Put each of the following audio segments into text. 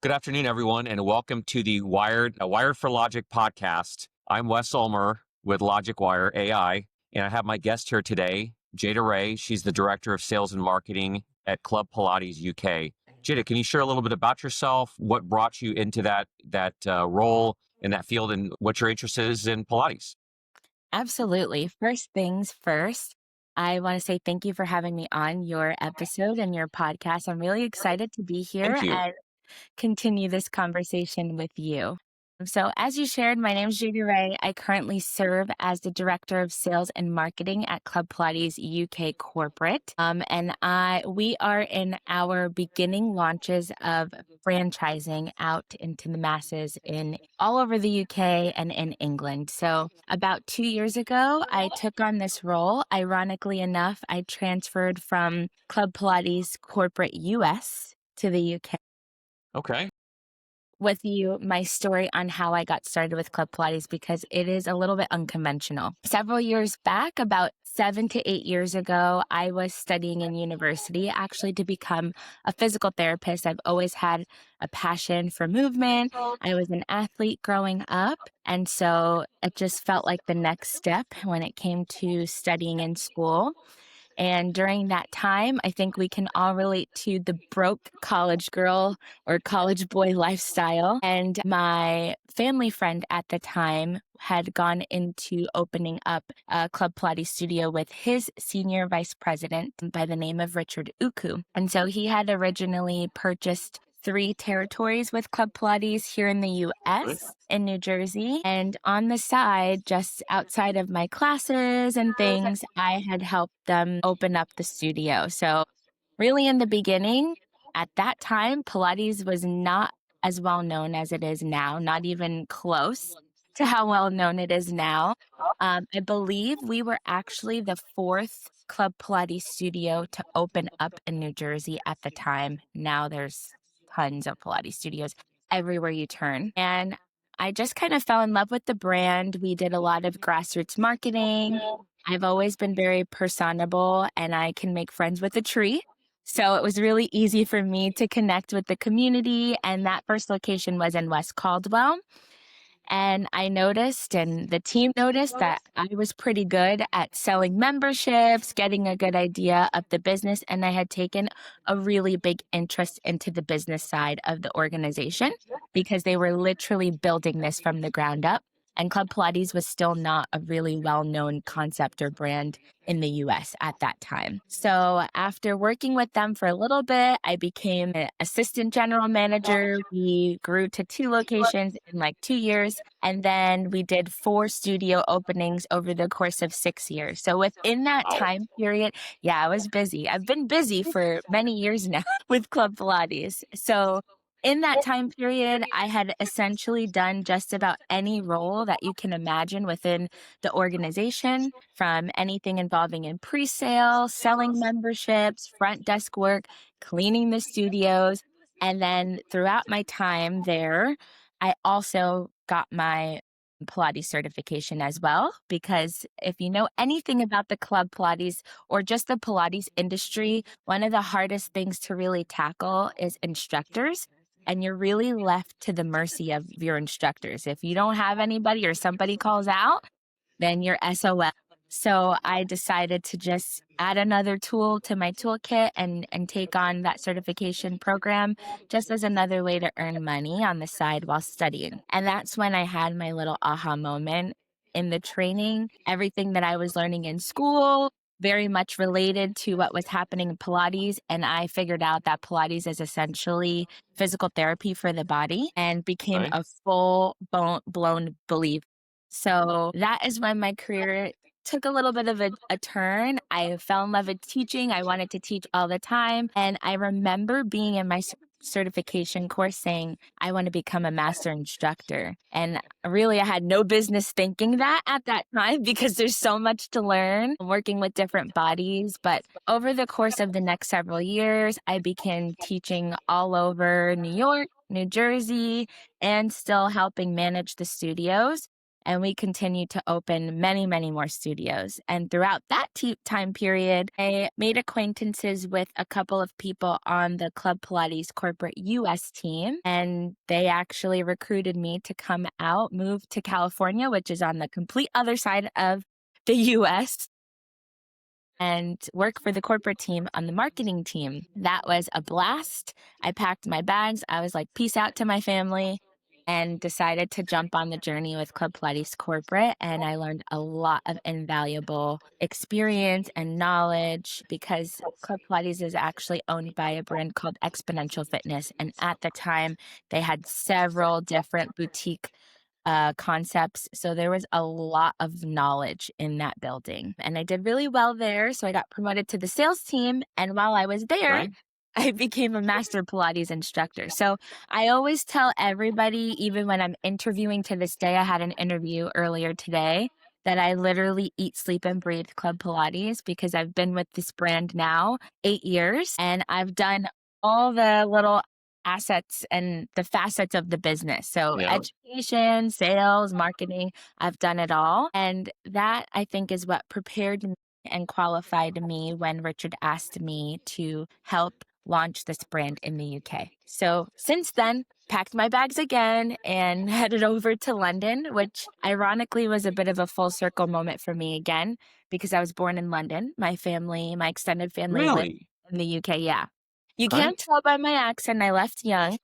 Good afternoon, everyone, and welcome to the Wired for Logic podcast. I'm Wes Ulmer with LogicWire AI, and I have my guest here today, Jada-Rae. She's the Director of Sales and Marketing at Club Pilates UK. Jada, can you share a little bit about yourself, what brought you into that role in that field, and what your interest is in Pilates? Absolutely. First things first, I want to say thank you for having me on your episode and your podcast. I'm really excited to be Thank here you. and continue this conversation with you. So, as you shared, my name is Jada-Rae. I currently serve as the Director of Sales and Marketing at Club Pilates UK Corporate. We are in our beginning launches of franchising out into the masses in all over the UK and in England. So, about 2 years ago, I took on this role. Ironically enough, I transferred from Club Pilates Corporate US to the UK. Okay. With you my story on how I got started with Club Pilates because it is a little bit unconventional. Several years back, about 7 to 8 years ago, I was studying in university actually to become a physical therapist. I've always had a passion for movement. I was an athlete growing up. And so it just felt like the next step when it came to studying in school. And during that time, I think we can all relate to the broke college girl or college boy lifestyle. And my family friend at the time had gone into opening up a Club Pilates studio with his senior vice president by the name of Richard Uku. And so he had originally purchased 3 territories with Club Pilates here in the US, in New Jersey. And on the side, just outside of my classes and things, I had helped them open up the studio. So really in the beginning, at that time, Pilates was not as well known as it is now, not even close to how well known it is now. I believe we were actually the 4th Club Pilates studio to open up in New Jersey at the time. Now there's tons of Pilates studios everywhere you turn. And I just kind of fell in love with the brand. We did a lot of grassroots marketing. I've always been very personable and I can make friends with a tree. So it was really easy for me to connect with the community. And that first location was in West Caldwell. And I noticed, and the team noticed, that I was pretty good at selling memberships, getting a good idea of the business, and I had taken a really big interest into the business side of the organization because they were literally building this from the ground up. And Club Pilates was still not a really well-known concept or brand in the US at that time. So after working with them for a little bit, I became an assistant general manager. We grew to 2 locations in like 2 years. And then we did 4 studio openings over the course of 6 years. So within that time period, yeah, I was busy. I've been busy for many years now with Club Pilates. So in that time period, I had essentially done just about any role that you can imagine within the organization, from anything involving in pre-sale, selling memberships, front desk work, cleaning the studios. And then throughout my time there, I also got my Pilates certification as well, because if you know anything about the Club Pilates or just the Pilates industry, one of the hardest things to really tackle is instructors. And you're really left to the mercy of your instructors. If you don't have anybody or somebody calls out, then you're SOL. So I decided to just add another tool to my toolkit and take on that certification program just as another way to earn money on the side while studying. And that's when I had my little aha moment in the training. Everything that I was learning in school very much related to what was happening in Pilates. And I figured out that Pilates is essentially physical therapy for the body and became Right. a full-blown believer. So that is when my career took a little bit of a turn. I fell in love with teaching. I wanted to teach all the time. And I remember being in my certification course saying, I want to become a master instructor. And really, I had no business thinking that at that time because there's so much to learn working with different bodies. But over the course of the next several years, I began teaching all over New York, New Jersey, and still helping manage the studios. And we continued to open many, many more studios. And throughout that time period, I made acquaintances with a couple of people on the Club Pilates corporate US team. And they actually recruited me to come out, move to California, which is on the complete other side of the US, and work for the corporate team on the marketing team. That was a blast. I packed my bags. I was like, peace out to my family, and decided to jump on the journey with Club Pilates Corporate. And I learned a lot of invaluable experience and knowledge because Club Pilates is actually owned by a brand called Exponential Fitness. And at the time, they had several different boutique concepts. So there was a lot of knowledge in that building. And I did really well there. So I got promoted to the sales team. And while I was there, Right? I became a master Pilates instructor. So I always tell everybody, even when I'm interviewing to this day, I had an interview earlier today, that I literally eat, sleep, and breathe Club Pilates because I've been with this brand now 8 years and I've done all the little assets and the facets of the business. So Yeah. education, sales, marketing, I've done it all. And that I think is what prepared me and qualified me when Richard asked me to help launch this brand in the UK. So since then, packed my bags again and headed over to London, which ironically was a bit of a full circle moment for me again, because I was born in London. My family, my extended family lived Really? in the UK. Yeah. You Okay. can't tell by my accent, I left young.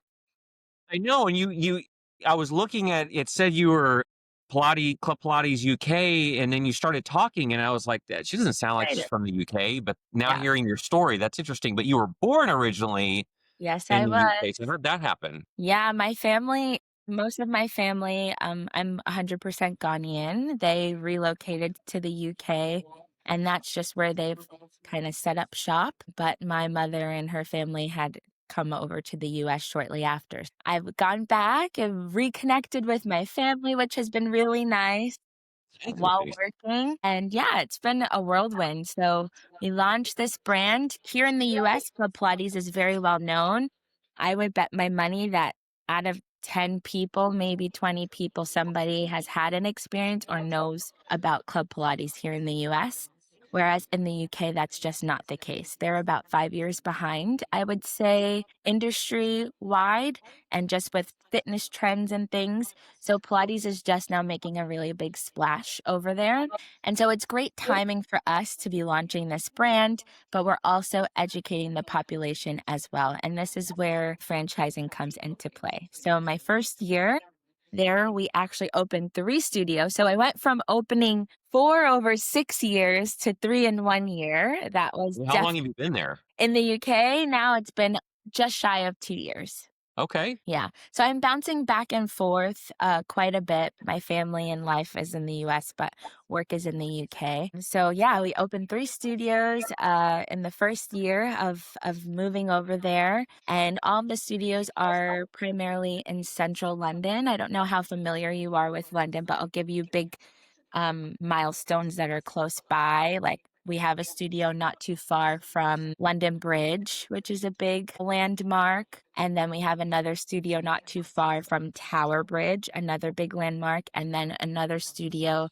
I know. And I was looking at it, said you were Club Pilates UK, and then you started talking, and I was like, "That she doesn't sound like she's Excited. from the UK." But now Yeah. hearing your story, that's interesting. But you were born originally Yes, in I the was. UK, so I heard that happen. Yeah, my family, most of my family, I'm 100% Ghanaian. They relocated to the UK, and that's just where they've kind of set up shop. But my mother and her family had come over to the US shortly after. I've gone back and reconnected with my family, which has been really nice That's while nice. working. And yeah, it's been a whirlwind. So we launched this brand here in the US. Club Pilates is very well known. I would bet my money that out of 10 people, maybe 20 people, somebody has had an experience or knows about Club Pilates here in the US. Whereas in the UK, that's just not the case. They're about 5 years behind, I would say, industry wide and just with fitness trends and things. So Pilates is just now making a really big splash over there. And so it's great timing for us to be launching this brand, but we're also educating the population as well. And this is where franchising comes into play. So my first year there, we actually opened 3 studios. So I went from opening 4 over 6 years to 3 in 1 year. That was How long have you been there? in the UK. Now it's been just shy of 2 years. Okay. Yeah. So I'm bouncing back and forth quite a bit. My family and life is in the US, but work is in the UK. So yeah, we opened 3 studios in the first year of moving over there. And all of the studios are primarily in central London. I don't know how familiar you are with London, but I'll give you big milestones that are close by. Like we have a studio not too far from London Bridge, which is a big landmark. And then we have another studio not too far from Tower Bridge, another big landmark. And then another studio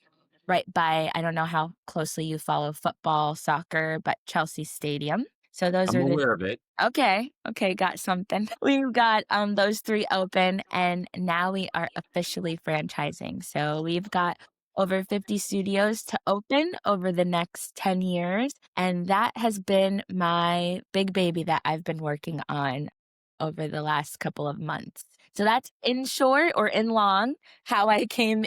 right by, I don't know how closely you follow football, soccer, but Chelsea Stadium. So those I'm are the aware of it. Okay. Okay, got something. We've got those 3 open and now we are officially franchising. So we've got over 50 studios to open over the next 10 years. And that has been my big baby that I've been working on over the last couple of months. So that's in short or in long how I came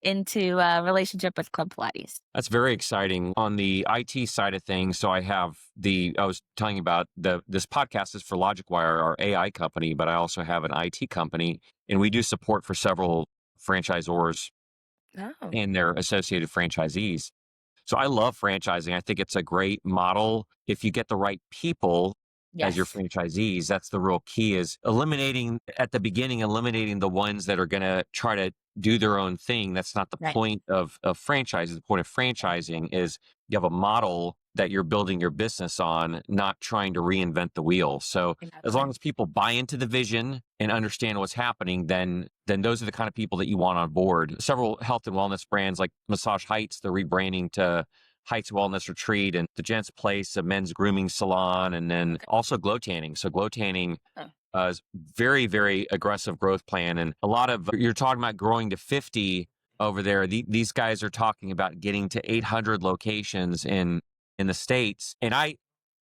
into a relationship with Club Pilates. That's very exciting on the IT side of things. So I was telling you about this podcast is for LogicWire, our AI company, but I also have an IT company and we do support for several franchisors Oh, and their associated franchisees. So I love franchising. I think it's a great model. If you get the right people as your yes. franchisees, that's the real key is eliminating the ones that are going to try to do their own thing. That's not the Right. point of franchising. The point of franchising is you have a model that you're building your business on, not trying to reinvent the wheel. So as long as people buy into the vision and understand what's happening, then those are the kind of people that you want on board. Several health and wellness brands like Massage Heights, they're rebranding to Heights Wellness Retreat, and the Gents Place, a men's grooming salon, and then also glow tanning. So glow tanning is very, very aggressive growth plan. And a lot of, you're talking about growing to 50 over there. These guys are talking about getting to 800 locations in the States. And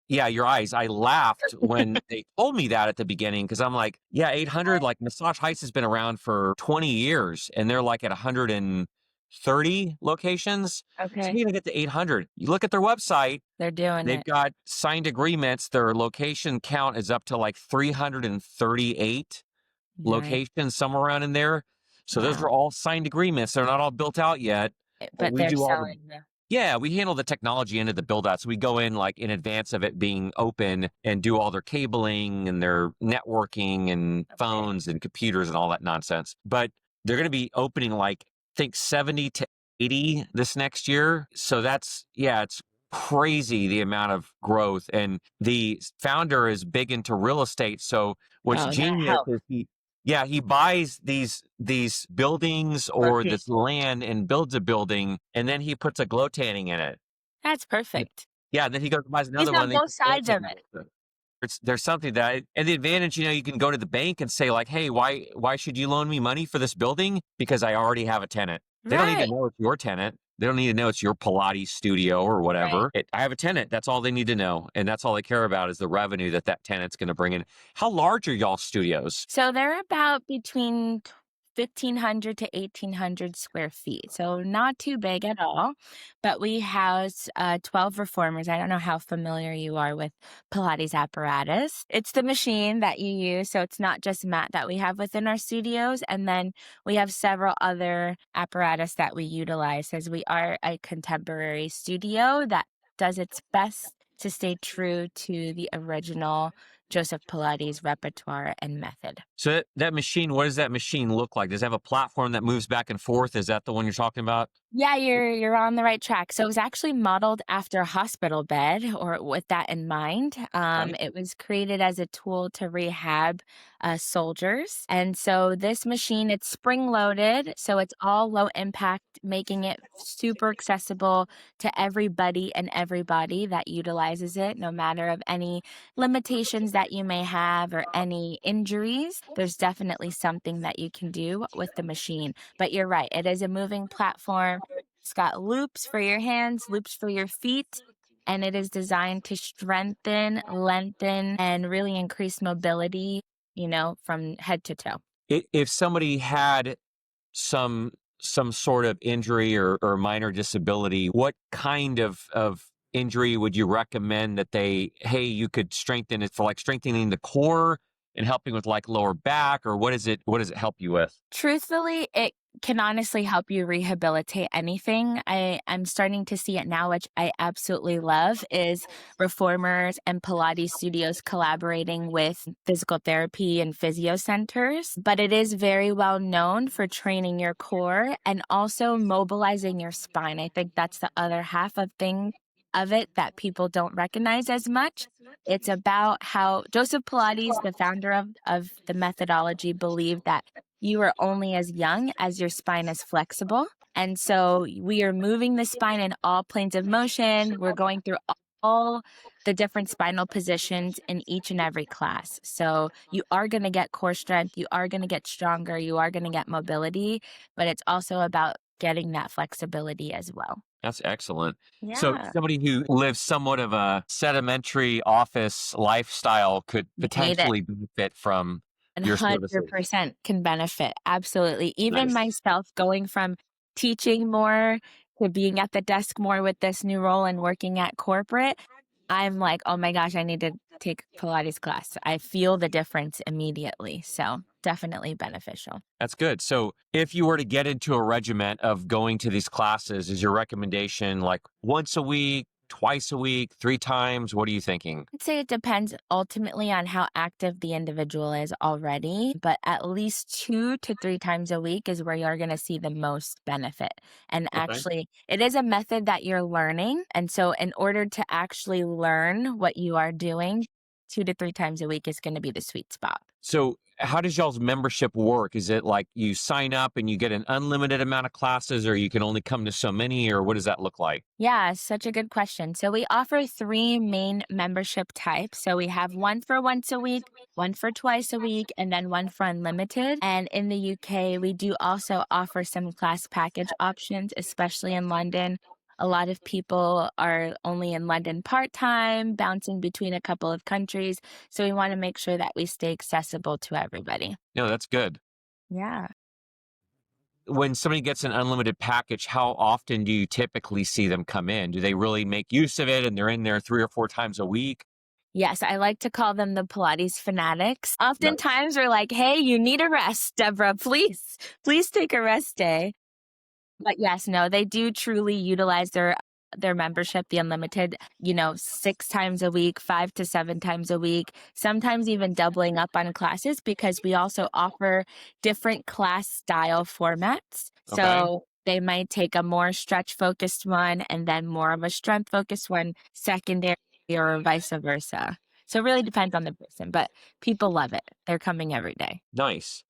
your eyes, I laughed when they told me that at the beginning, because I'm like, yeah, 800, like Massage Heights has been around for 20 years and they're like at 130 locations. Okay. So you're gonna get to 800. You look at their website, They're doing they've it. got signed agreements. Their location count is up to like 338 locations, somewhere around in there. So those are all signed agreements. They're not all built out yet. But We they're do all the selling them. Yeah, we handle the technology end of the build out. So we go in like in advance of it being open and do all their cabling and their networking and phones and computers and all that nonsense. But they're going to be opening like, I think 70 to 80 this next year. So it's crazy the amount of growth. And the founder is big into real estate. So what's genius is he buys these buildings or this land and builds a building, and then he puts a glow tanning in it. That's perfect. Yeah, then he goes and buys He's another on one. both sides of it. There's something and the advantage, you can go to the bank and say like, hey, why should you loan me money for this building? Because I already have a tenant. They don't need to know it's your tenant. They don't need to know it's your Pilates studio or whatever. I have a tenant. That's all they need to know. And that's all they care about is the revenue that tenant's going to bring in. How large are y'all studios? So they're about between 1,500 to 1,800 square feet. So not too big at all, but we house 12 reformers. I don't know how familiar you are with Pilates apparatus. It's the machine that you use. So it's not just mat that we have within our studios. And then we have several other apparatus that we utilize, as we are a contemporary studio that does its best to stay true to the original Joseph Pilates repertoire and method. So that machine, what does that machine look like? Does it have a platform that moves back and forth? Is that the one you're talking about? Yeah, you're on the right track. So it was actually modeled after a hospital bed, or with that in mind. It was created as a tool to rehab soldiers. And so this machine, it's spring loaded, so it's all low impact, making it super accessible to everybody and everybody that utilizes it, no matter of any limitations that you may have or any injuries. There's definitely something that you can do with the machine. But you're right, it is a moving platform. It's got loops for your hands, loops for your feet, and it is designed to strengthen, lengthen, and really increase mobility, from head to toe. If somebody had some sort of injury or minor disability, what kind of injury would you recommend that you could strengthen it for, like strengthening the core and helping with like lower back, or what does it help you with? Truthfully, it can honestly help you rehabilitate anything. I'm starting to see it now, which I absolutely love, is reformers and Pilates studios collaborating with physical therapy and physio centers. But it is very well known for training your core and also mobilizing your spine. I think that's the other half of it that people don't recognize as much. It's about how Joseph Pilates, the founder of the methodology, believed that you are only as young as your spine is flexible. And so we are moving the spine in all planes of motion. We're going through all the different spinal positions in each and every class. So you are going to get core strength, you are going to get stronger, you are going to get mobility, but it's also about getting that flexibility as well. That's excellent. Yeah. So somebody who lives somewhat of a sedimentary office lifestyle could potentially benefit from your services. 100% can benefit. Absolutely. Even myself, going from teaching more to being at the desk more with this new role and working at corporate, I'm like, oh my gosh, I need to take Pilates class. I feel the difference immediately. So definitely beneficial. That's good. So if you were to get into a regiment of going to these classes, is your recommendation like once a week, twice a week, 3 times? What are you thinking? I'd say it depends ultimately on how active the individual is already, but at least 2 to 3 times a week is where you're going to see the most benefit. And Okay. actually, it is a method that you're learning. And so, in order to actually learn what you are doing, 2 to 3 times a week is going to be the sweet spot. So, how does y'all's membership work? Is it like you sign up and you get an unlimited amount of classes, or you can only come to so many, or what does that look like? Yeah, such a good question. So we offer three main membership types. So we have one for once a week, one for twice a week, and then one for unlimited. And in the UK, we do also offer some class package options, especially in London. A lot of people are only in London part time, bouncing between a couple of countries. So we want to make sure that we stay accessible to everybody. No, that's good. Yeah. When somebody gets an unlimited package, how often do you typically see them come in? Do they really make use of it and they're in there 3 or 4 times a week? Yes, I like to call them the Pilates fanatics. Nice. Oftentimes we're like, hey, you need a rest, Deborah. Please take a rest day. But yes, no, they do truly utilize their membership, the unlimited, 6 times a week, 5 to 7 times a week, sometimes even doubling up on classes because we also offer different class style formats. Okay. So they might take a more stretch focused one and then more of a strength focused one secondary or vice versa. So it really depends on the person, but people love it. They're coming every day. Nice.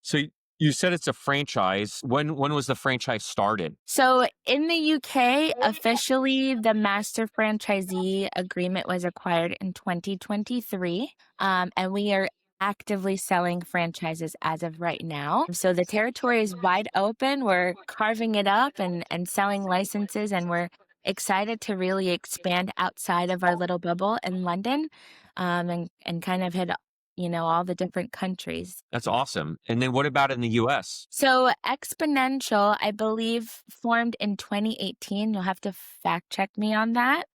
So you said it's a franchise. When was the franchise started? So in the UK, officially, the master franchisee agreement was acquired in 2023, and we are actively selling franchises as of right now. So the territory is wide open. We're carving it up and selling licenses, and we're excited to really expand outside of our little bubble in London, and kind of hit, all the different countries. That's awesome. And then what about in the US? So Exponential, I believe, formed in 2018. You'll have to fact check me on that.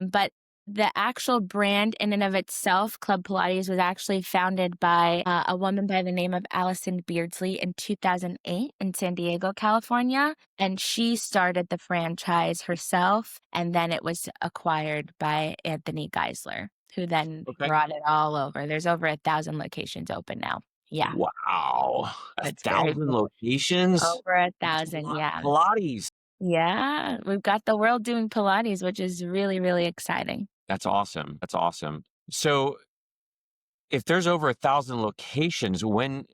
But the actual brand in and of itself, Club Pilates, was actually founded by a woman by the name of Allison Beardsley in 2008 in San Diego, California. And she started the franchise herself. And then it was acquired by Anthony Geisler, who then Okay. brought it all over. There's over 1,000 locations open now. Yeah, Wow. A it's very thousand cool. locations? Over a That's a 1,000, lot yeah. of Pilates. Yeah, we've got the world doing Pilates, which is really, really exciting. That's awesome. That's awesome. So if there's over 1,000 locations, when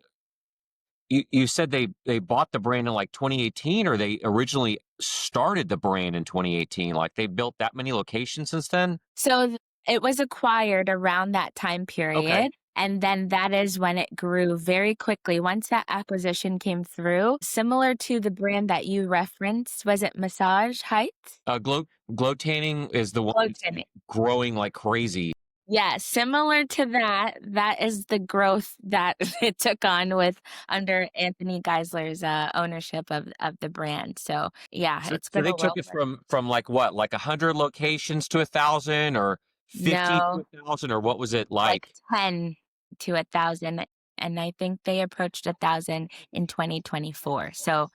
you said they bought the brand in like 2018, or they originally started the brand in 2018, like they built that many locations since then? So it was acquired around that time Okay. period. And then that is when it grew very quickly. Once that acquisition came through, similar to the brand that you referenced, was it Massage Heights? Glow tanning is the one that's Floating. growing like crazy. Yeah, similar to that, that is the growth that it took on with under Anthony Geisler's ownership of the brand. So yeah, So it's so been they a took it whirlwind. from like what, like 100 locations to 1,000, or 50 to No, 1,000, or what was it like like? 10 to 1,000. And I think they approached 1,000 in 2024. So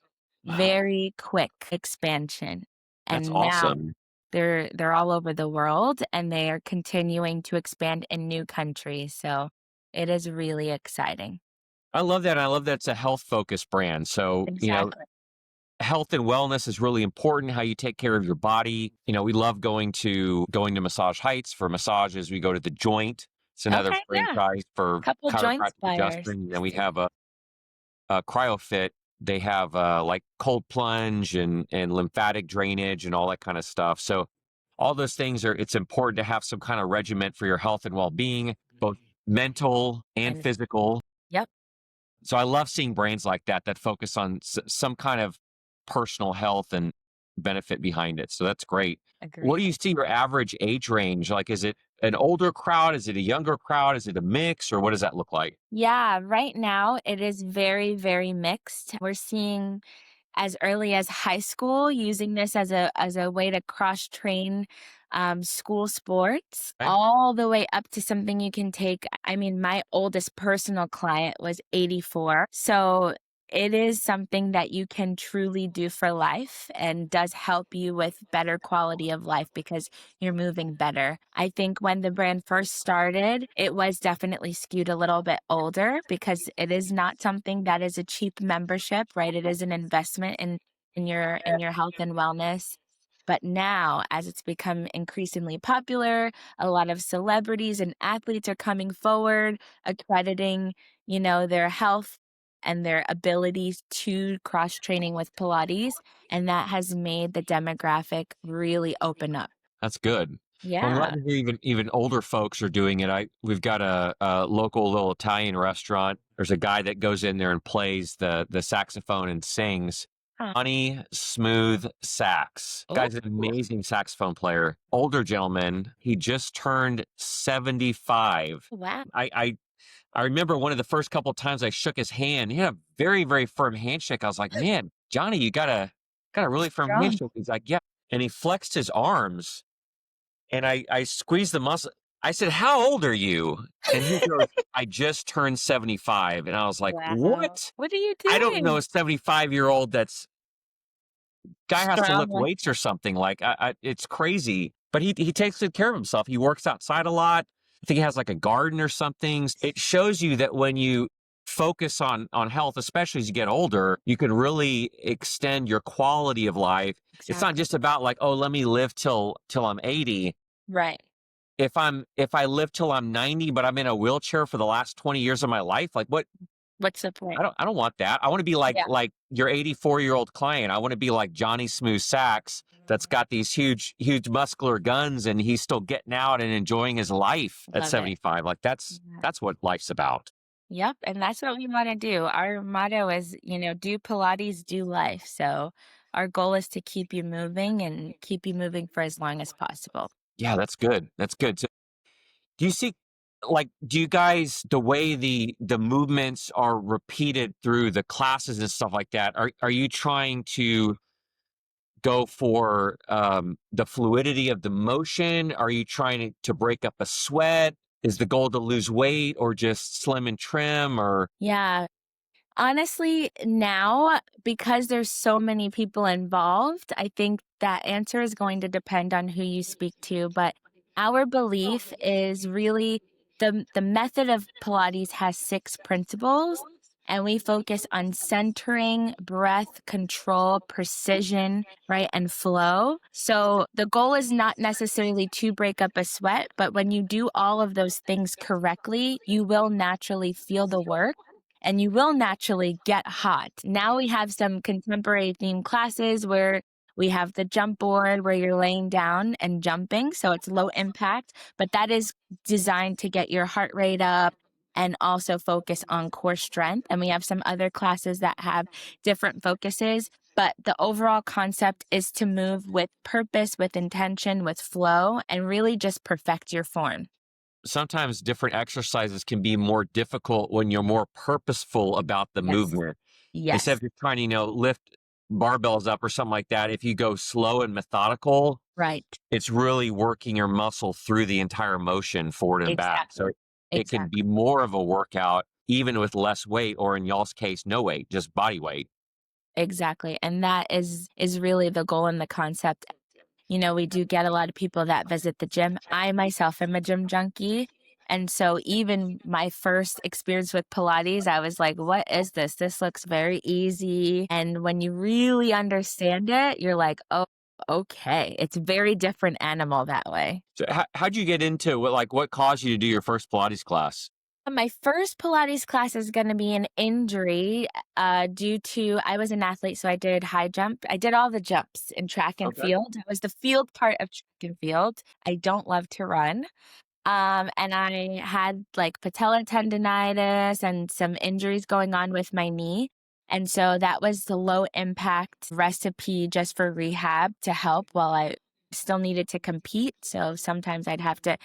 Wow, very quick expansion. that's And now awesome. they're all over the world and they are continuing to expand in new countries. So it is really exciting. I love that. I love that it's a health focused brand. So, Exactly. health and wellness is really important, how you take care of your body. We love going to Massage Heights for massages. We go to the Joint. It's another Okay, yeah. franchise for Couple joint chiropractic spires. adjustment. And then we have a CryoFit. They have like cold plunge and lymphatic drainage and all that kind of stuff. So all those things it's important to have some kind of regimen for your health and well-being, both mental and And physical. yep, So I love seeing brands like that that focus on some kind of personal health and benefit behind it. So that's great. What do agreed. you see your average age range? Like, is it an older crowd? Is it a younger crowd? Is it a mix, or what does that look like? Yeah, right now it is very, very mixed. We're seeing as early as high school using this as a way to cross train school sports, Okay. all the way up to something you can take. I mean, my oldest personal client was 84. So it is something that you can truly do for life and does help you with better quality of life because you're moving better. I think when the brand first started, it was definitely skewed a little bit older because it is not something that is a cheap membership, right? It is an investment in your health and wellness. But now, as it's become increasingly popular, a lot of celebrities and athletes are coming forward, accrediting, their health and their abilities to cross training with Pilates. And that has made the demographic really open up. That's good. Well, I'm glad Yeah. to hear even older folks are doing it. We've got a local little Italian restaurant. There's a guy that goes in there and plays the saxophone and sings. Huh. Funny, smooth sax. Oh, Guy's an amazing saxophone player. Older gentleman. He just turned 75. wow. I remember one of the first couple of times I shook his hand. He had a very, very firm handshake. I was like, man, Johnny, you got a really firm Strong. handshake. He's like, yeah. And he flexed his arms and I squeezed the muscle. I said, how old are you? And he goes, I just turned 75. And I was like, Wow. what? What are you I don't know doing? a 75-year-old guy has to lift Strong. weights or something. Like it's crazy. But he takes good care of himself. He works outside a lot. I think he has like a garden or something. It shows you that when you focus on health, especially as you get older, you can really extend your quality of life. It's not Exactly. just about like, oh, let me live till I'm 80. Right. If I live till I'm 90, but I'm in a wheelchair for the last 20 years of my life, like what? What's the point? I don't want that. I want to be Yeah. like your 84-year-old client. I want to be like Johnny Smooth Sachs that's got these huge muscular guns and he's still getting out and enjoying his life at Love it. 75. Like that's Yeah. what life's about. Yep. And that's what we want to do. Our motto is, do Pilates, do life. So our goal is to keep you moving and keep you moving for as long as possible. Yeah, that's good. That's good. So do you see do you guys the way the movements are repeated through the classes and stuff like that, are you trying to go for the fluidity of the motion? Are you trying to break up a sweat? Is the goal to lose weight or just slim and trim or Yeah. Honestly, now, because there's so many people involved, I think that answer is going to depend on who you speak to. But our belief is really the method of Pilates has 6 principles, and we focus on centering, breath, control, precision, right, and flow. So the goal is not necessarily to break up a sweat, but when you do all of those things correctly, you will naturally feel the work and you will naturally get hot. Now we have some contemporary themed classes where we have the jump board where you're laying down and jumping. So it's low impact, but that is designed to get your heart rate up and also focus on core strength. And we have some other classes that have different focuses. But the overall concept is to move with purpose, with intention, with flow, and really just perfect your form. sometimes different exercises can be more difficult when you're more purposeful about the Yes. movement. Instead Yes. of just trying to, lift barbells up or something like that, if you go slow and methodical, Right. it's really working your muscle through the entire motion forward and back. So Exactly. it can be Exactly. more of a workout, even with less weight, or in y'all's case, no weight, just body weight. Exactly. And that is really the goal and the concept. We do get a lot of people that visit the gym. I myself am a gym junkie. And so even my first experience with Pilates, I was like, what is this? This looks very easy. And when you really understand it, you're like, oh, okay. It's a very different animal that way. So how'd you get into what caused you to do your first Pilates class? My first Pilates class is going to be an injury due to I was an athlete, so I did high jump. I did all the jumps in track and Okay. field. I was the field part of track and field. I don't love to run. And I had like patellar tendonitis and some injuries going on with my knee. And so that was the low impact recipe just for rehab to help while I still needed to compete. So sometimes I'd have to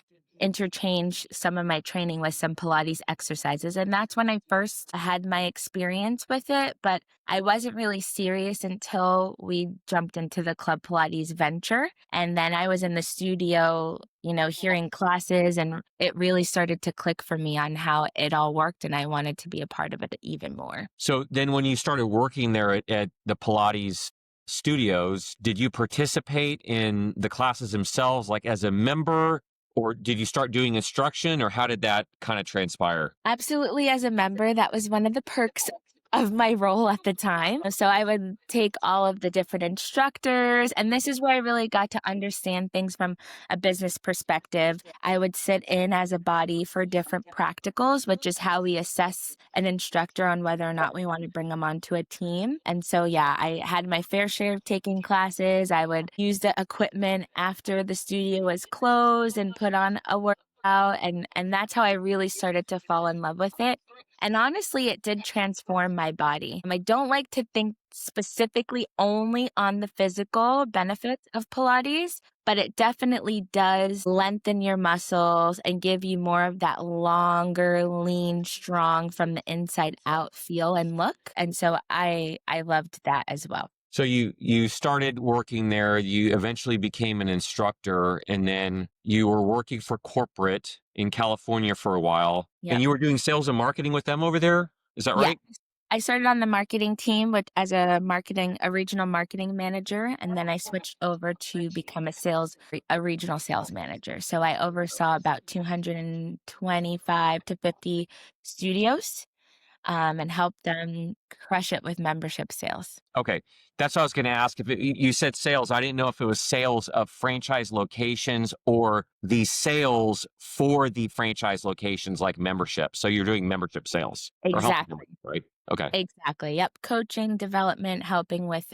interchange some of my training with some Pilates exercises. And that's when I first had my experience with it. But I wasn't really serious until we jumped into the Club Pilates venture. And then I was in the studio, hearing classes, and it really started to click for me on how it all worked. And I wanted to be a part of it even more. So then when you started working there at the Pilates studios, did you participate in the classes themselves, like as a member, or did you start doing instruction, or how did that kind of transpire? Absolutely. As a member, that was one of the perks of my role at the time. So I would take all of the different instructors, and this is where I really got to understand things from a business perspective. I would sit in as a body for different practicals, which is how we assess an instructor on whether or not we want to bring them onto a team. And so, yeah, I had my fair share of taking classes. I would use the equipment after the studio was closed and put on a workout. And that's how I really started to fall in love with it. And honestly, it did transform my body. I don't like to think specifically only on the physical benefits of Pilates, but it definitely does lengthen your muscles and give you more of that longer, lean, strong from the inside out feel and look. And so I loved that as well. So you started working there, you eventually became an instructor, and then you were working for corporate in California for a while, Yep. and you were doing sales and marketing with them over there? Is that right? Yeah. I started on the marketing team as a regional marketing manager, and then I switched over to become a regional sales manager. So I oversaw about 225 to 50 studios, and helped them crush it with membership sales. Okay. That's what I was going to ask. You said sales, I didn't know if it was sales of franchise locations or the sales for the franchise locations, like membership. So you're doing membership sales. Exactly. Right? Okay. Exactly. Yep. Coaching, development, helping with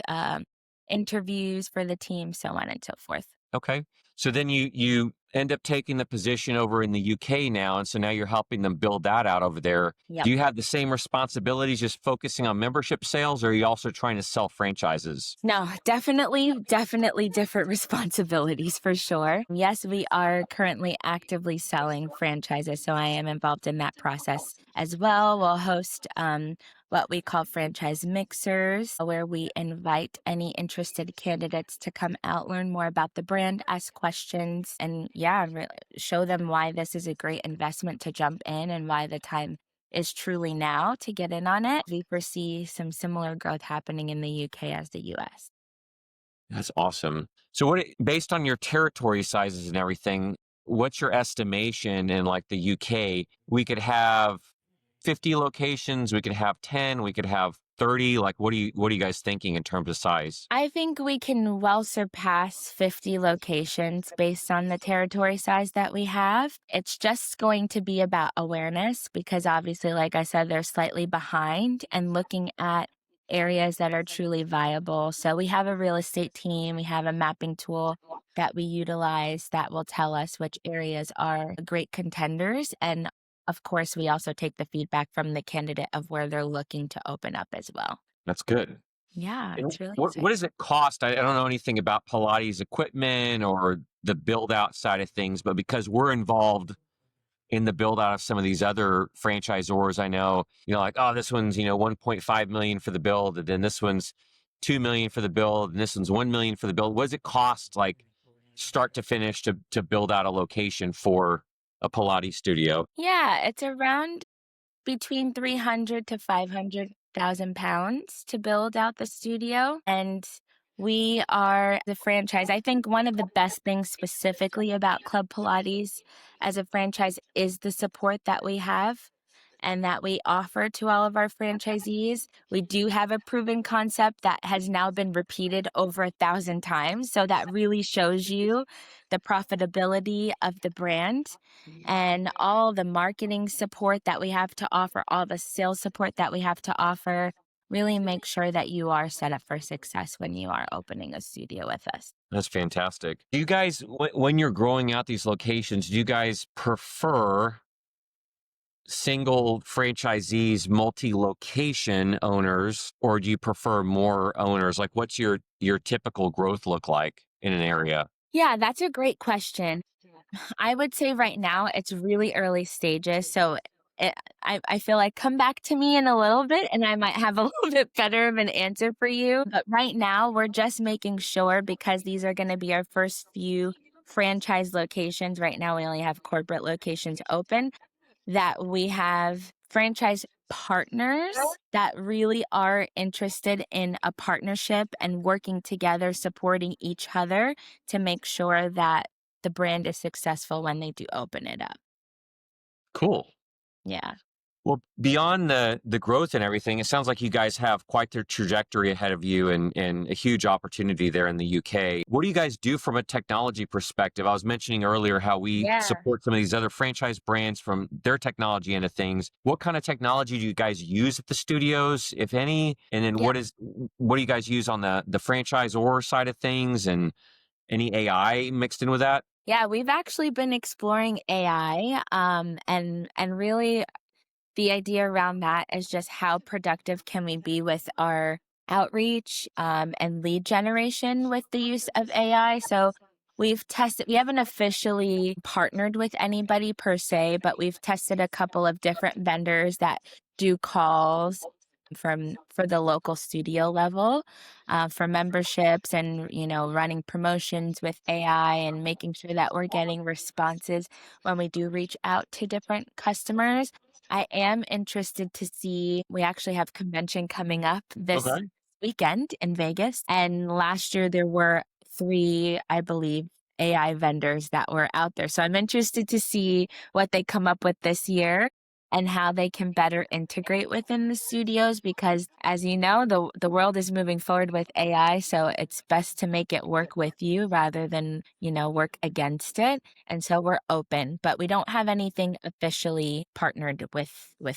interviews for the team, so on and so forth. Okay. So then you end up taking the position over in the UK now. And so now you're helping them build that out over there. Yep. Do you have the same responsibilities, just focusing on membership sales, or are you also trying to sell franchises? No, definitely different responsibilities for sure. Yes, we are currently actively selling franchises, so I am involved in that process as well. We'll host what we call franchise mixers, where we invite any interested candidates to come out, learn more about the brand, ask questions, and show them why this is a great investment to jump in and why the time is truly now to get in on it. We foresee some similar growth happening in the UK as the US. That's awesome. So based on your territory sizes and everything, what's your estimation in like the UK? We could have 50 locations, we could have 10, we could have 30. Like, what are you guys thinking in terms of size? I think we can well surpass 50 locations based on the territory size that we have. It's just going to be about awareness because obviously, like I said, they're slightly behind, and looking at areas that are truly viable. So we have a real estate team, we have a mapping tool that we utilize that will tell us which areas are great contenders. And of course, we also take the feedback from the candidate of where they're looking to open up as well. That's good. Yeah, And it's really what does it cost? I don't know anything about Pilates equipment or the build out side of things, but because we're involved in the build out of some of these other franchisors, I know, like, oh, this one's, 1.5 million for the build, and then this one's 2 million for the build, and this one's 1 million for the build. What does it cost, like start to finish, to build out a location for a Pilates studio? Yeah, it's around between 300 to 500,000 pounds to build out the studio. And we are the franchise. I think one of the best things specifically about Club Pilates as a franchise is the support that we have and that we offer to all of our franchisees. We do have a proven concept that has now been repeated over 1,000 times. So that really shows you the profitability of the brand and all the marketing support that we have to offer, all the sales support that we have to offer. Really make sure that you are set up for success when you are opening a studio with us. That's fantastic. Do you guys, when you're growing out these locations, do you guys prefer single franchisees, multi-location owners, or do you prefer more owners? Like, what's your typical growth look like in an area? Yeah, that's a great question. I would say right now it's really early stages. So it, I feel like come back to me in a little bit and I might have a little bit better of an answer for you. But right now we're just making sure because these are going to be our first few franchise locations. Right now we only have corporate locations open, that we have franchise partners that really are interested in a partnership and working together, supporting each other to make sure that the brand is successful when they do open it up. Cool. Yeah. Well, beyond the growth and everything, it sounds like you guys have quite the trajectory ahead of you and a huge opportunity there in the UK. What do you guys do from a technology perspective? I was mentioning earlier how we Yeah. support some of these other franchise brands from their technology end of things. What kind of technology do you guys use at the studios, if any? And then Yeah. what do you guys use on the franchisor side of things, and any AI mixed in with that? Yeah, we've actually been exploring AI, and really the idea around that is just how productive can we be with our outreach, and lead generation with the use of AI. So we haven't officially partnered with anybody per se, but we've tested a couple of different vendors that do calls for the local studio level, for memberships and, running promotions with AI and making sure that we're getting responses when we do reach out to different customers. I am interested to see, we actually have convention coming up this Okay. weekend in Vegas. And last year there were three, I believe, AI vendors that were out there. So I'm interested to see what they come up with this year and how they can better integrate within the studios, because as you know, the world is moving forward with AI, so it's best to make it work with you rather than, work against it. And so we're open, but we don't have anything officially partnered with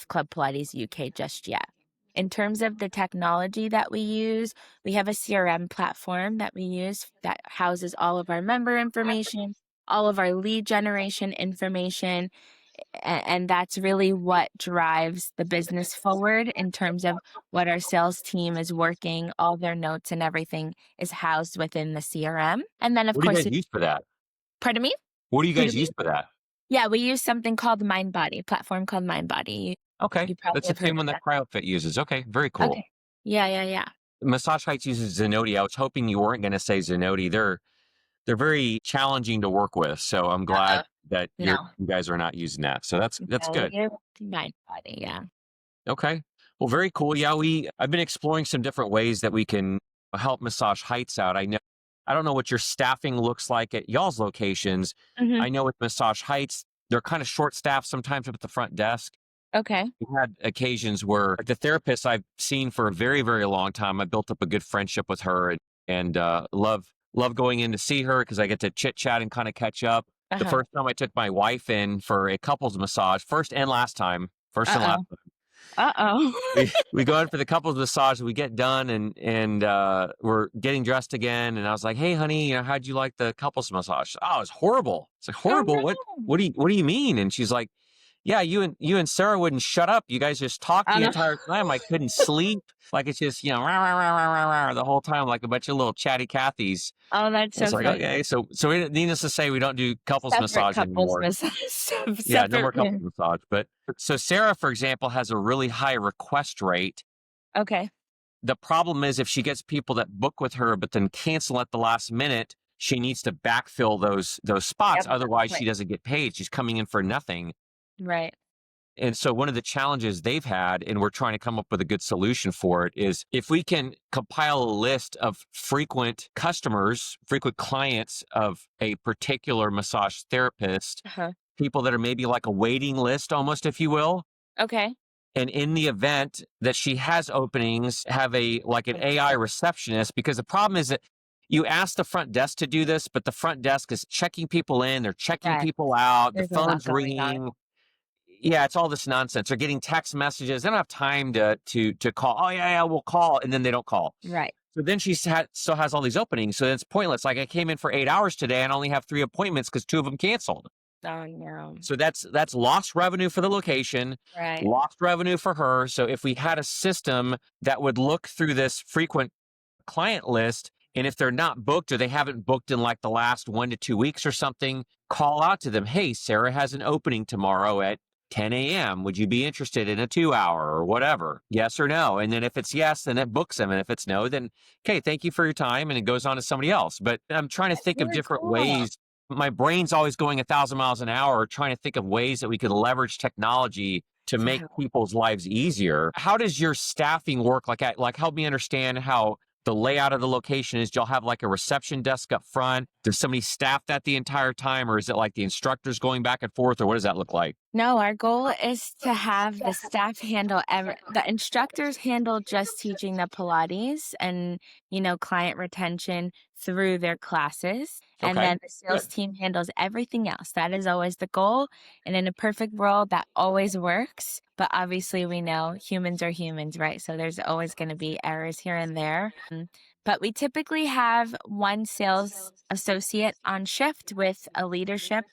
Club Pilates UK just yet. In terms of the technology that we have a CRM platform that we use that houses all of our member information, all of our lead generation information, and that's really what drives the business forward in terms of what our sales team is working. All their notes and everything is housed within the CRM. And then, of What do you course, guys use for that? pardon me? What do you guys Pardon me? use for that? Yeah, we use something called MindBody, platform called MindBody. Okay. You probably That's the have heard same of one that that. CryoFit uses. Okay. Very cool. Okay. Yeah, yeah, yeah. Massage Heights uses Zenoti. I was hoping you weren't going to say Zenoti. They're very challenging to work with. So I'm Uh-oh. glad that No, you guys are not using that. So that's no, we good. use MindBody, yeah. Okay. Well, very cool. Yeah, I've been exploring some different ways that we can help Massage Heights out. I don't know what your staffing looks like at y'all's locations. Hmm. I know with Massage Heights, they're kind of short staffed sometimes up at the front desk. Okay. We've had occasions where the therapist I've seen for a very, very long time, I built up a good friendship with her, and love going in to see her because I get to chit chat and kind of catch up. The Uh-huh. first time I took my wife in for a couples massage, first and last Uh-oh. Uh-oh. we go in for the couples massage. We get done and we're getting dressed again. And I was like, "Hey, honey, how'd you like the couples massage?" "Oh, it's horrible." It's like, Oh, horrible. no. What do you mean? And she's like, "Yeah, you and Sarah wouldn't shut up. You guys just talked Oh, the no. entire time. I couldn't sleep. Like it's just rah, rah, rah, rah, rah, rah, the whole time, like a bunch of little chatty Cathys." Oh, that's It's so like, funny. okay, so needless to say, we don't do couples Separate massage couples anymore. massage, Yeah, no more separate couples room. massage. But so Sarah, for example, has a really high request rate. Okay. The problem is if she gets people that book with her but then cancel at the last minute, she needs to backfill those spots. Yep. Otherwise, she Right. doesn't get paid. She's coming in for nothing. Right. And so one of the challenges they've had, and we're trying to come up with a good solution for it, is if we can compile a list of frequent customers, frequent clients of a particular massage therapist, Uh-huh. people that are maybe like a waiting list almost, if you will. Okay. And in the event that she has openings, have like an AI receptionist, because the problem is that you ask the front desk to do this, but the front desk is checking people in, they're checking Right. people out, the There's a lot phone's going on. ringing. Yeah, it's all this nonsense. They're getting text messages. They don't have time to call. Oh yeah, we'll call, and then they don't call. Right. So then still has all these openings. So it's pointless. Like I came in for 8 hours today and only have 3 appointments because 2 of them canceled. Oh, no. So that's lost revenue for the location, Right. lost revenue for her. So if we had a system that would look through this frequent client list, and if they're not booked or they haven't booked in like the last 1 to 2 weeks or something, call out to them, hey, Sarah has an opening tomorrow at 10 a.m. Would you be interested in a 2 hour or whatever? Yes or no? And then if it's yes, then it books them. And if it's no, then, okay, thank you for your time. And it goes on to somebody else. But I'm trying to That's think of really different cool. ways. My brain's always going 1,000 miles an hour, trying to think of ways that we could leverage technology to make Yeah. people's lives easier. How does your staffing work? Like help me understand how the layout of the location is. Do y'all have like a reception desk up front? Does somebody staff that the entire time, or is it like the instructors going back and forth, or what does that look like? No, our goal is to have the staff handle the instructors handle just teaching the Pilates and, client retention through their classes. And Okay, then the sales good. team handles everything else. That is always the goal. And in a perfect world, that always works. But obviously, we know humans are humans, right? So there's always going to be errors here and there. But we typically have one sales associate on shift with a leadership,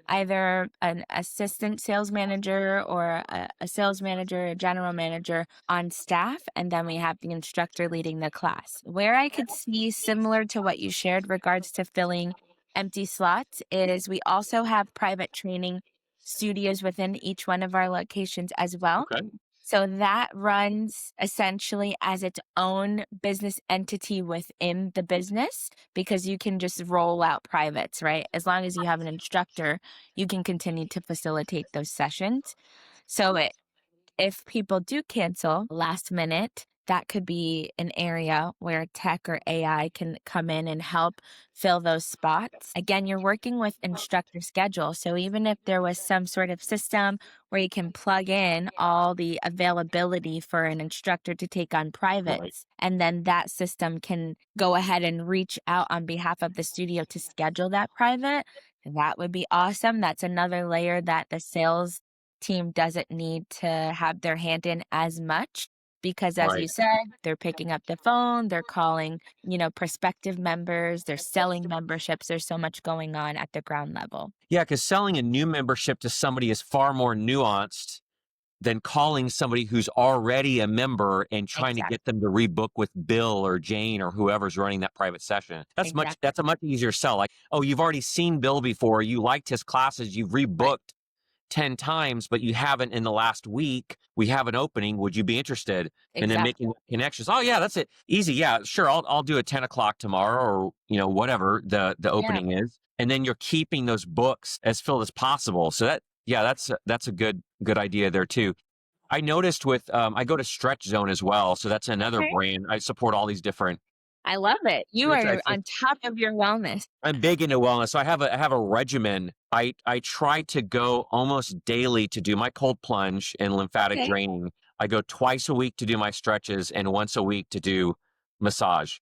either an assistant sales manager or a sales manager, a general manager on staff. And then we have the instructor leading the class. Where I could see similar to what you shared regards to filling empty slots is we also have private training studios within each one of our locations as well. Okay. So that runs essentially as its own business entity within the business because you can just roll out privates, right? As long as you have an instructor, you can continue to facilitate those sessions. So if people do cancel last minute, that could be an area where tech or AI can come in and help fill those spots. Again, you're working with instructor schedule. So even if there was some sort of system where you can plug in all the availability for an instructor to take on Right. privates, and then that system can go ahead and reach out on behalf of the studio to schedule that private, that would be awesome. That's another layer that the sales team doesn't need to have their hand in as much because as Right. you said, they're picking up the phone, they're calling, prospective members, they're selling memberships. There's so much going on at the ground level. Yeah, because selling a new membership to somebody is far more nuanced than calling somebody who's already a member and trying to Exactly. get them to rebook with Bill or Jane or whoever's running that private session. That's Exactly. a much easier sell. Like, oh, you've already seen Bill before, you liked his classes, you've Right. rebooked 10 times, but you haven't in the last week. We have an opening. Would you be interested? And then Exactly. making connections. Oh yeah, that's it. Easy. Yeah, sure. I'll do a 10 o'clock tomorrow or whatever the Yeah. opening is. And then you're keeping those books as filled as possible. So that's a good idea there too. I noticed with I go to Stretch Zone as well. So that's another Okay. brand. I support all these different. I love it. You are on top of your wellness. I'm big into wellness. So I have a regimen. I try to go almost daily to do my cold plunge and lymphatic Okay. draining. I go twice a week to do my stretches and once a week to do massage.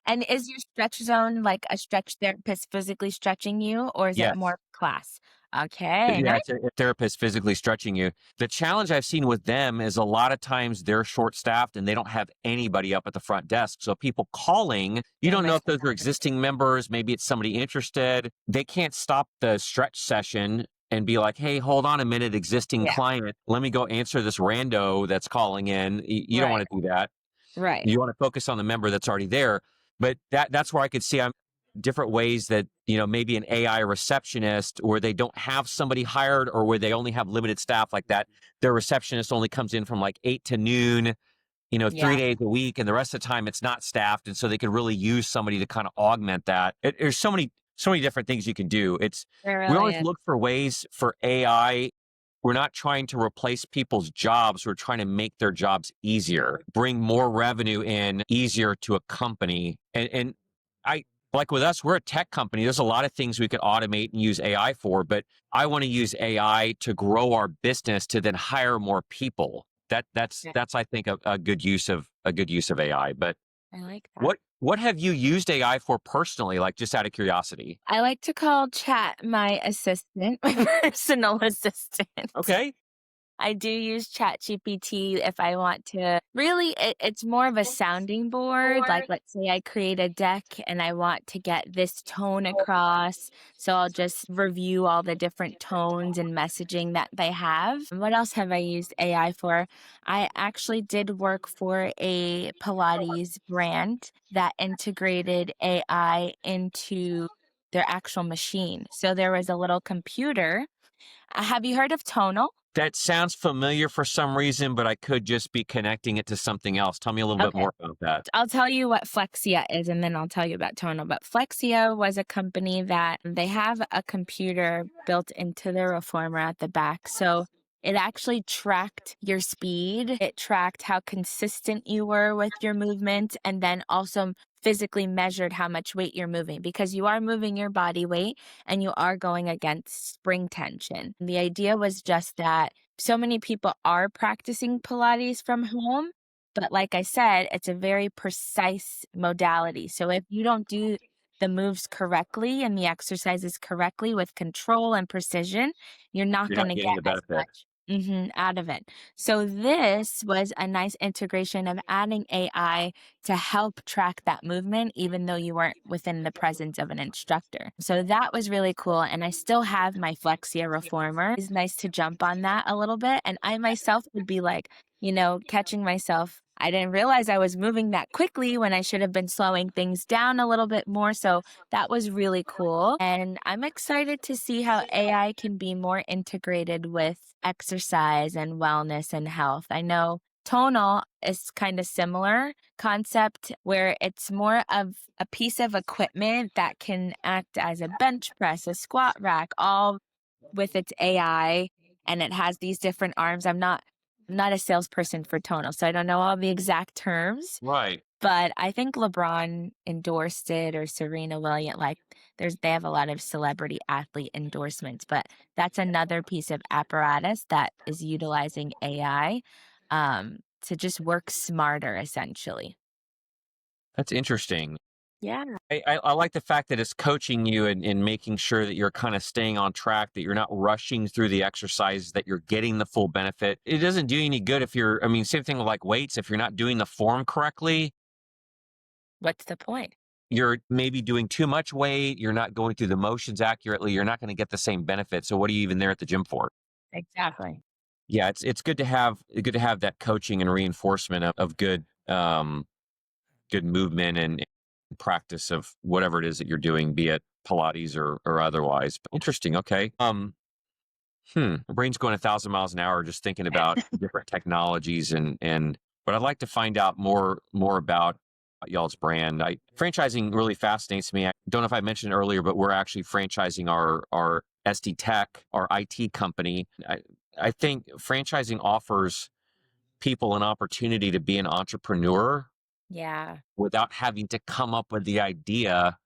And is your stretch zone like a stretch therapist physically stretching you, or is it Yes. more class? Okay, Yeah, nice. it's a therapist physically stretching you. The challenge I've seen with them is a lot of times they're short staffed and they don't have anybody up at the front desk. So people calling, you They're don't know if missing those are out. existing members. Maybe it's somebody interested. They can't stop the stretch session and be like, hey, hold on a minute, existing Yeah, client. Let me go answer this rando that's calling in. You don't right, want to do that. right. You want to focus on the member that's already there. But that's where I could see I'm different ways that, maybe an AI receptionist where they don't have somebody hired or where they only have limited staff like that. Their receptionist only comes in from like 8 to noon, Yeah, 3 days a week. And the rest of the time it's not staffed. And so they could really use somebody to kind of augment that. There's so many different things you can do. there We really always is. look for ways for AI. We're not trying to replace people's jobs. We're trying to make their jobs easier, bring more revenue in easier to a company. And I like with us, we're a tech company. There's a lot of things we could automate and use AI for, but I want to use AI to grow our business to then hire more people. Yeah, That's I think a good use of AI. But I like that. what have you used AI for personally, like just out of curiosity? I like to call chat my assistant, my personal assistant. Okay. I do use ChatGPT if I want to really it's more of a sounding board. Like let's say I create a deck and I want to get this tone across. So I'll just review all the different tones and messaging that they have. What else have I used AI for? I actually did work for a Pilates brand that integrated AI into their actual machine. So there was a little computer. Have you heard of Tonal? That sounds familiar for some reason, but I could just be connecting it to something else. Tell me a little bit Okay. more about that. I'll tell you what Flexia is, and then I'll tell you about Tonal. But Flexia was a company that they have a computer built into their reformer at the back. So it actually tracked your speed. It tracked how consistent you were with your movement, and then also physically measured how much weight you're moving, because you are moving your body weight and you are going against spring tension. The idea was just that so many people are practicing Pilates from home. But like I said, it's a very precise modality. So if you don't do the moves correctly and the exercises correctly with control and precision, you're not You're going not to getting get the as benefit. much out of it. So this was a nice integration of adding AI to help track that movement, even though you weren't within the presence of an instructor. So that was really cool. And I still have my Flexia reformer. It's nice to jump on that a little bit. And I myself would be like, catching myself. I didn't realize I was moving that quickly when I should have been slowing things down a little bit more. So that was really cool. And I'm excited to see how AI can be more integrated with exercise and wellness and health. I know Tonal is kind of similar concept where it's more of a piece of equipment that can act as a bench press, a squat rack, all with its AI, and it has these different arms. I'm not a salesperson for Tonal, so I don't know all the exact terms, Right. but I think LeBron endorsed it, or Serena Williams. Like, they have a lot of celebrity athlete endorsements, but that's another piece of apparatus that is utilizing AI to just work smarter, essentially. That's interesting. Yeah. I like the fact that it's coaching you and making sure that you're kind of staying on track, that you're not rushing through the exercise, that you're getting the full benefit. It doesn't do you any good if I mean, same thing with like weights. If you're not doing the form correctly, What's the point? you're maybe doing too much weight. You're not going through the motions accurately. You're not going to get the same benefit. So what are you even there at the gym for? Exactly. Yeah, it's good to have that coaching and reinforcement of good movement and practice of whatever it is that you're doing, be it Pilates or otherwise. But interesting. Okay. My brain's going 1,000 miles an hour just thinking about different technologies but I'd like to find out more about y'all's brand. Franchising really fascinates me. I don't know if I mentioned earlier, but we're actually franchising our SD Tech, our IT company. I think franchising offers people an opportunity to be an entrepreneur Yeah. without having to come up with the idea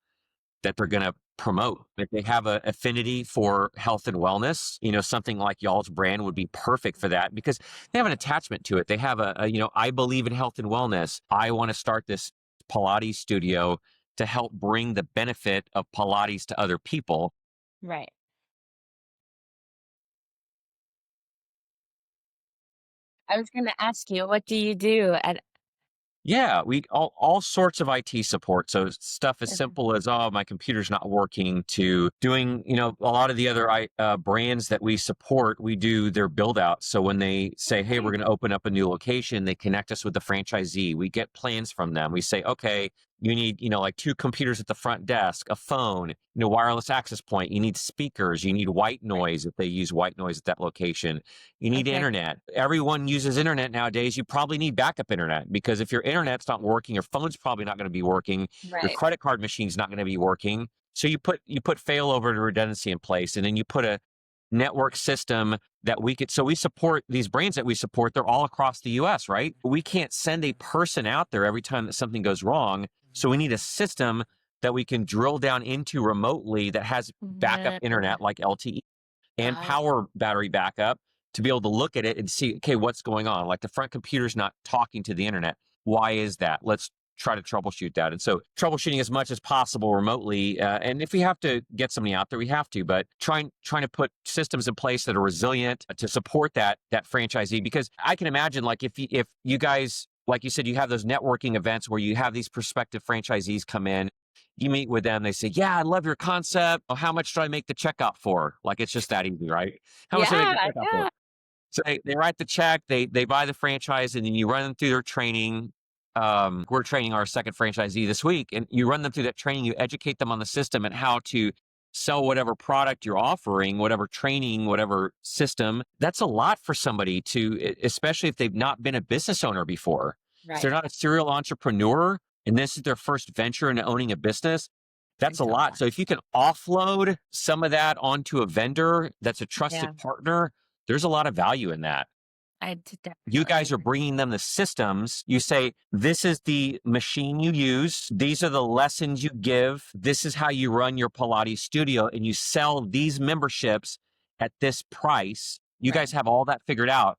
that they're going to promote. If they have an affinity for health and wellness, something like y'all's brand would be perfect for that because they have an attachment to it. They have I believe in health and wellness. I want to start this Pilates studio to help bring the benefit of Pilates to other people. Right. I was going to ask you, what do you do at? Yeah, we all sorts of IT support. So stuff as Okay. simple as, oh, my computer's not working, to doing, a lot of the other brands that we support, we do their build out. So when they say, hey, we're Okay. going to open up a new location, they connect us with the franchisee. We get plans from them. We say, okay, you need, like 2 computers at the front desk, a phone, wireless access point. You need speakers. You need white Right. noise if they use white noise at that location. You need Okay. internet. Everyone uses internet nowadays. You probably need backup internet because if your internet's not working, your phone's probably not going to be working. Your Right. credit card machine's not going to be working. So you put failover and redundancy in place, and then you put a network system that so we support these brands that we support. They're all across the US, right? We can't send a person out there every time that something goes wrong. So we need a system that we can drill down into remotely that has backup Mm, internet like LTE and oh, power battery backup to be able to look at it and see, okay, what's going on? Like the front computer's not talking to the internet. Why is that? Let's try to troubleshoot that. And so troubleshooting as much as possible remotely. And if we have to get somebody out there, we have to, but trying to put systems in place that are resilient to support that franchisee, because I can imagine like if you guys, like you said, you have those networking events where you have these prospective franchisees come in, you meet with them, they say, yeah, I love your concept. Oh, how much do I make the checkout for? Like, it's just that easy, right? How much do I make the yeah, checkout for? yeah. So they write the check, they buy the franchise, and then you run them through their training. we're training our second franchisee this week, and you run them through that training, you educate them on the system and how to sell whatever product you're offering, whatever training, whatever system. That's a lot for somebody to, especially if they've not been a business owner before. If they're not a serial entrepreneur and this is their first venture into owning a business, that's a lot. So if you can offload some of that onto a vendor that's a trusted partner, there's a lot of value in that. You guys are bringing them the systems. You say, this is the machine you use. These are the lessons you give. This is how you run your Pilates studio, and you sell these memberships at this price. You guys have all that figured out.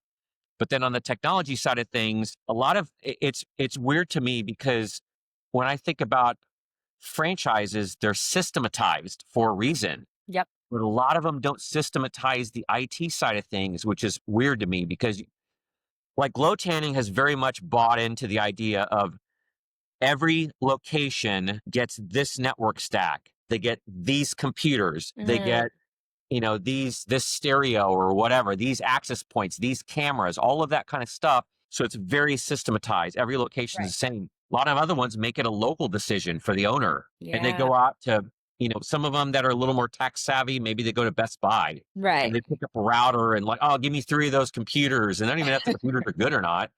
But then on the technology side of things, a lot of it's weird to me because when I think about franchises, they're systematized for a reason. Yep. But a lot of them don't systematize the IT side of things, which is weird to me because like Glow Tanning has very much bought into the idea of every location gets this network stack. They get these computers. They get, this stereo or whatever, these access points, these cameras, all of that kind of stuff. So it's very systematized. Every location is the same. A lot of other ones make it a local decision for the owner. And they go out to, some of them that are a little more tech savvy, maybe they go to Best Buy. And they pick up a router and like, oh, give me 3 of those computers. And they don't even know if the computers are good or not.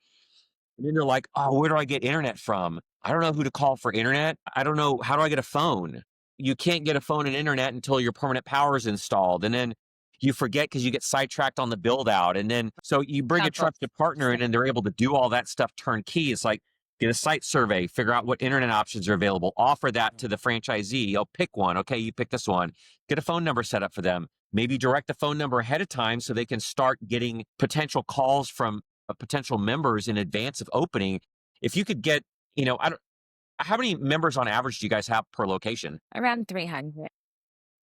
And then they're like, oh, where do I get internet from? I don't know who to call for internet. I don't know. How do I get a phone? You can't get a phone and internet until your permanent power is installed. And then you forget because you get sidetracked on the build out. And then, so you bring a trusted partner in and they're able to do all that stuff turnkey. It's like, get a site survey, figure out what internet options are available, offer that to the franchisee. You'll pick one. Okay, you pick this one. Get a phone number set up for them. Maybe direct the phone number ahead of time so they can start getting potential calls from potential members in advance of opening. If you could get, how many members on average do you guys have per location? Around 300.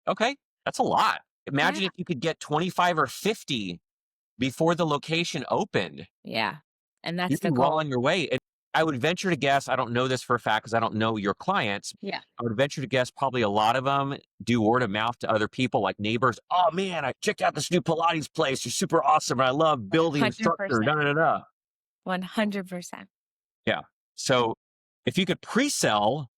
Okay, that's a lot. Imagine if you could get 25 or 50 before the location opened. Yeah, and that's You'd be well on your way. And I would venture to guess, I don't know this for a fact because I don't know your clients. Yeah. I would venture to guess probably a lot of them do word of mouth to other people like neighbors. Oh man, I checked out this new Pilates place. You're super awesome. And I love building 100%. instructor. 100%. Yeah. So if you could pre-sell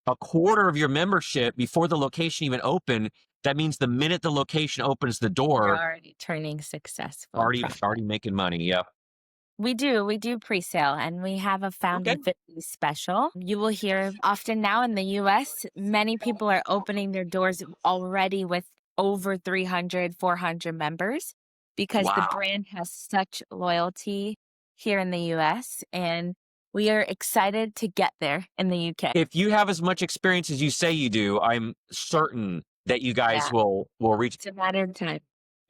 a quarter of your membership before the location even opened, that means the minute the location opens the door, you're already turning successful. Already making money. Yeah. We do pre-sale, and we have a Founded 50 special. You will hear often now in the US, many people are opening their doors already with over 300, 400 members because the brand has such loyalty here in the US, and we are excited to get there in the UK. If you have as much experience as you say you do, I'm certain that you guys will reach. It's a matter of time.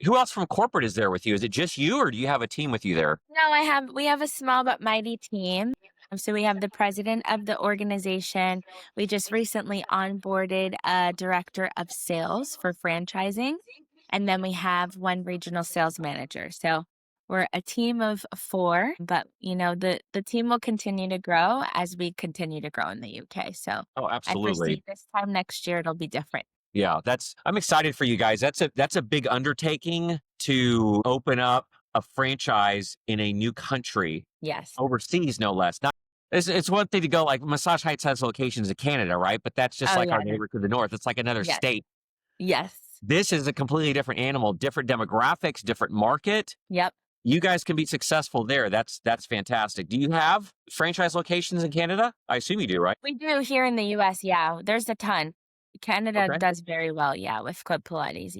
Who else from corporate is there with you? Is it just you or do you have a team with you there? No, we have a small but mighty team. So we have the president of the organization. We just recently onboarded a director of sales for franchising. And then we have one regional sales manager. So we're a team of 4, but the team will continue to grow as we continue to grow in the UK. So absolutely. I foresee this time next year it'll be different. Yeah, I'm excited for you guys. That's a big undertaking to open up a franchise in a new country. Yes. Overseas, no less. It's one thing to go like Massage Heights has locations in Canada, right? But that's just our neighbor to the north. It's like another state. Yes. This is a completely different animal, different demographics, different market. Yep. You guys can be successful there. That's fantastic. Do you have franchise locations in Canada? I assume you do, right? We do here in the US. Yeah, there's a ton. Canada does very well, with Club Pilates.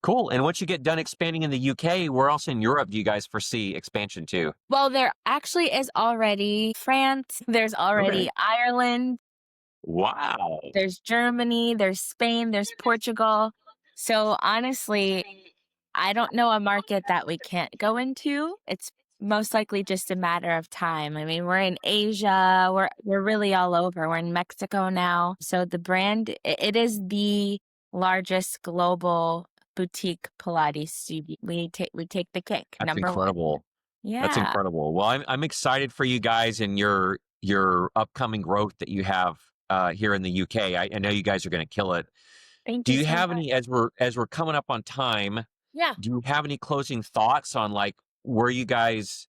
Cool. And once you get done expanding in the UK, where else in Europe do you guys foresee expansion to? Well, there actually is already France. There's already Ireland. Wow. There's Germany. There's Spain. There's Portugal. So honestly, I don't know a market that we can't go into. It's most likely just a matter of time. I mean, we're in Asia. We're really all over. We're in Mexico now. So the brand, it is the largest global boutique Pilates studio. We take the cake. That's incredible. Yeah. That's incredible. Well, I'm excited for you guys and your upcoming growth that you have here in the UK. I know you guys are going to kill it. Thank you. Do you have any, as we're coming up on time? Yeah. Do you have any closing thoughts on like where you guys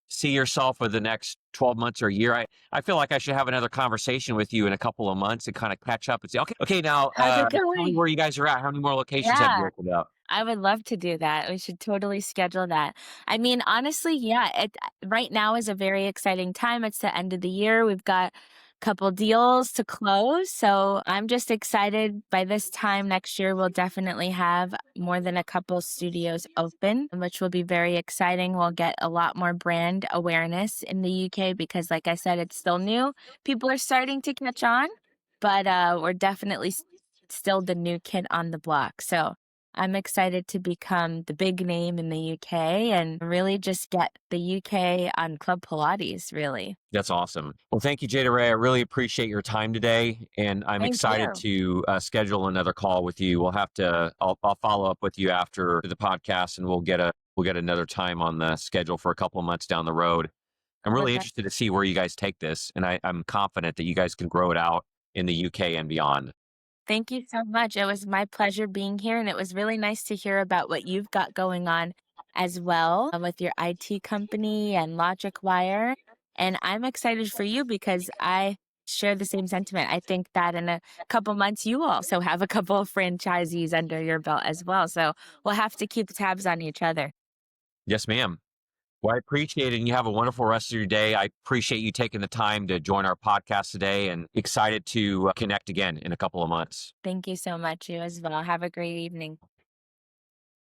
see yourself for the next 12 months or a year, I feel like I should have another conversation with you in a couple of months and kind of catch up and say, okay, now How's it tell me going? where you guys are at. How many more locations have you Yeah. opened up? I would love to do that. We should totally schedule that. I mean, honestly, yeah, right now is a very exciting time. It's the end of the year. We've got a couple deals to close. So I'm just excited. By this time next year, we'll definitely have more than a couple studios open, which will be very exciting. We'll get a lot more brand awareness in the UK because, like I said, it's still new. People are starting to catch on, but we're definitely still the new kid on the block. So I'm excited to become the big name in the UK and really just get the UK on Club Pilates, really. That's awesome. Well, thank you, Jada-Rae. I really appreciate your time today, and I'm Thank excited you. to schedule another call with you. I'll follow up with you after the podcast, and we'll get another time on the schedule for a couple of months down the road. I'm Would really that interested to see where you guys take this, and I'm confident that you guys can grow it out in the UK and beyond. Thank you so much. It was my pleasure being here, and it was really nice to hear about what you've got going on as well with your IT company and Logic Wire. And I'm excited for you because I share the same sentiment. I think that in a couple months, you also have a couple of franchisees under your belt as well. So we'll have to keep tabs on each other. Yes, ma'am. Well, I appreciate it, and you have a wonderful rest of your day. I appreciate you taking the time to join our podcast today, and excited to connect again in a couple of months. Thank you so much. You as well. Have a great evening.